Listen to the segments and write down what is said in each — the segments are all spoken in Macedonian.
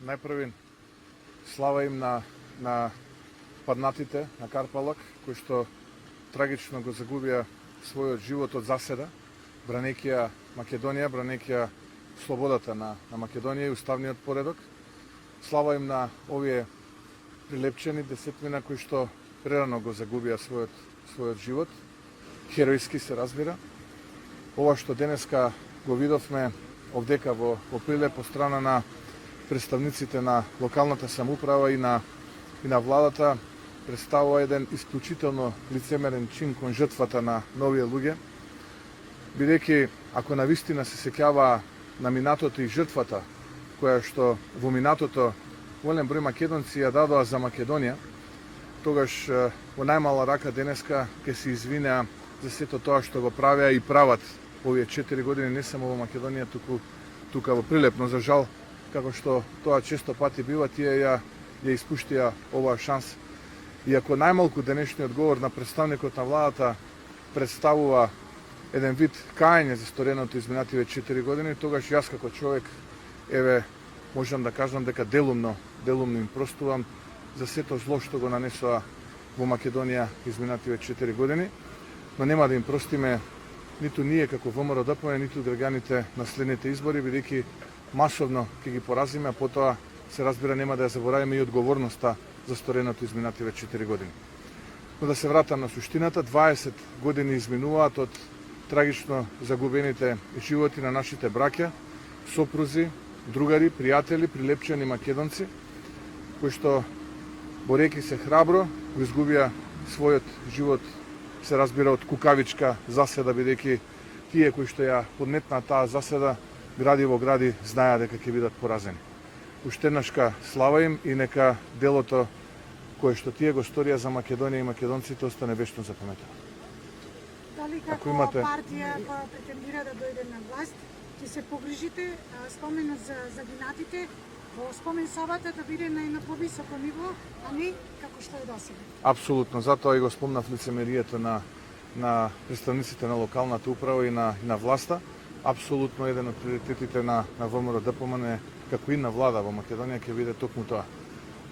најпрвин слава им на паднатите на Карпалак, кои што трагично го загубија својот живот од заседа, бранејќи Македонија, бранејќи слободата на Македонија и уставниот поредок. Слава им на овие прилепчени десетмина кои што прерано го загубија својот живот. Херојски се разбира. Ова што денеска го видовме овдека во Прилеп по страна на представниците на локалната самоуправа и на владата представува еден исклучително лицемерен чин кон жртвата на овие луѓе, бидејќи ако навистина се сеќава на минатото и жртвата која што во минатото голем број македонци ја дадоа за Македонија, тогаш во најмала рака денеска ќе се извинеа за сето тоа што го правеа и прават овие 4 години не само во Македонија, туку тука во Прилеп, но за жал, како што тоа често пати бива, тие ја испуштија оваа шанс. И ако најмалку денешниот говор на представникот на владата представува еден вид кајање за стореното изминативе 4 години, тогаш јас како човек, можам да кажам дека делумно им простувам за сето зло што го нанесоа во Македонија изминативе 4 години, но нема да им простиме ниту ние како ВМРО-ДПМНЕ, ниту граѓаните на следните избори, бидејќи масовно ќе ги поразиме, а потоа се разбира нема да ја заборавиме и одговорноста за стореното изминативе 4 години. Но да се вратам на суштината, 20 години изминуваат од трагично загубените животи на нашите браќа, сопрузи, другари, пријатели, прилепчени македонци, кои што борејќи се храбро го изгубија својот живот, се разбира од кукавичка заседа, бидејќи тие кои што ја подметнаа таа заседа гради во гради знаеа дека ќе бидат поразени. Уште еднашка слава им и нека делото кое што тие го сторија за Македонија и македонците остане вечно запаметено. Дали како партија која претендира да дојде на власт, ќе се погрижите споменот за загинатите во спомен сабата да биде на едно повисоко ниво, а не како што е досега? Апсолутно, затоа и го спомнав лицемерието на представниците на локалната управа и на власта. Апсолутно еден од приоритетите на ВМРО-ДПМНЕ, како и на влада во Македонија, ќе биде токму тоа.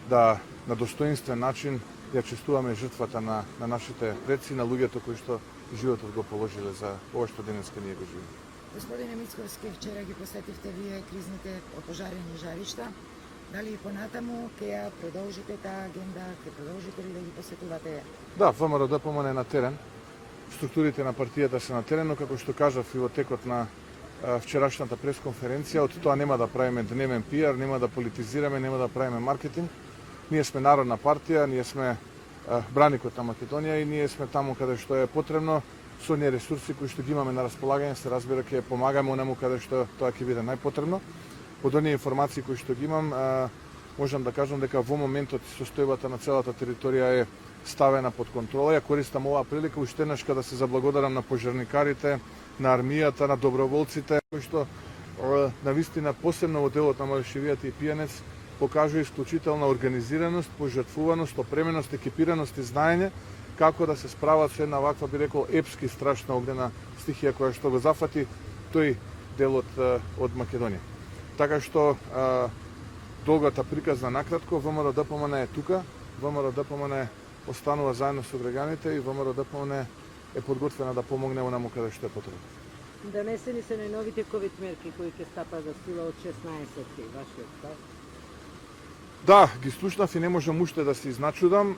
Да на достоинствен начин ја честуваме жртвата на нашите предци, на луѓето кои што животот го положиле за ова што денеска ние го живееме. Господине Мицковски, вчера ги посетивте вие кризните опожарени жаришта. Дали и понатаму ќе ја продолжите таа агенда, ќе продолжите ли да ги посетувате? Да, ВМРО-ДПМНЕ е на терен. Структурите на партијата се на терен, но како што кажав и во текот на вчерашната пресконференција, од тоа нема да правиме дневен пиар, нема да политизираме, нема да правиме маркетинг. Ние сме народна партија, ние сме браникот на Македонија и ние сме таму каде што е потребно, со оние ресурси кои што ги имаме на располагање, се разбира ќе помагаме онаму каде што тоа ќе биде најпотребно. Од оние информации кои што ги имам, можам да кажам дека во моментот состојбата на целата територија е ставена под контрола. Ја користам оваа прилика уште еднашка да се заблагодарам на пожарникарите, на армијата, на доброволците, кои што навистина посебно во делот на Малешевијата и Пијанец покажува исклучителна организираност, пожртвуваност, опременост, екипираност и знаење како да се справат со една ваква, би рекол, епски страшна огнена стихија која што го зафати тој делот од Македонија. Така што долгата приказна накратко, ВМРО-ДПМНЕ е тука, ВМРО-ДПМНЕ останува заедно со граѓаните и ВМРО-ДПМНЕ е подготвена да помогне онаму каде што е потребно. Донесени се најновите ковид мерки кои ќе стапат за сила од 16 вашиот став? Да, ги слушнав и не можам уште да се изначудам.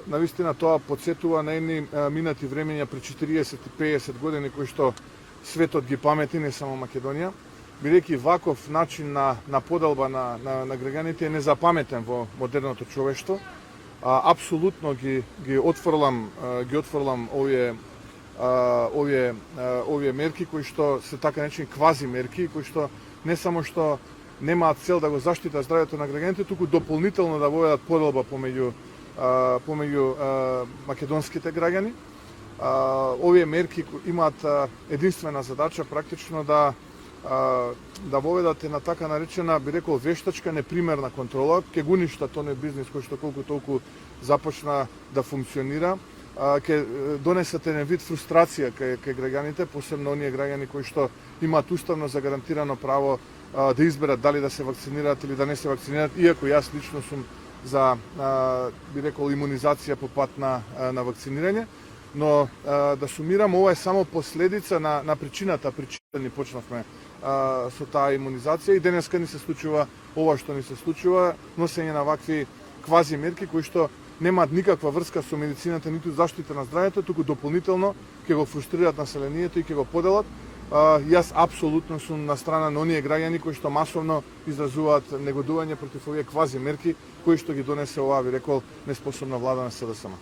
Навистина тоа подсетува на едни минати времења пред 40 и 50 години кои што светот ги памети, не само Македонија. Бидејќи ваков начин на поделба на граѓаните е незапаметен во модерното човештво. Апсолутно ги отфрлам овие мерки кои што се така наречени квази мерки, кои што не само што немаат цел да го заштитат здравјето на граѓаните, туку дополнително да воведат поделба помеѓу македонските граѓани. Овие мерки имаат единствена задача практично да воведат на така наречена, би рекол, вештачка непримерна контрола, ќе го уништат тој бизнис кој што колку толку започна да функционира, ќе донесат еден вид фрустрација кај граѓаните, посебно оние граѓани кои што имаат уставно загарантирано право да изберат дали да се вакцинираат или да не се вакцинираат, иако јас лично сум за, би рекол, имунизација по пат на вакцинирање, но да сумирам, ова е само последица на причината ни почнавме со таа имунизација и денеска ни се случува ова што ни се случува, носење на вакви квази мерки кои што немаат никаква врска со медицината, ниту заштита на здравјето, туку дополнително ќе го фрустрираат населението и ќе го поделат. Јас апсолутно сум на страна на оние граѓани кои што масовно изразуваат негодување против овие квази мерки кои што ги донесе оваа, би рекол, неспособна влада на СДСМ.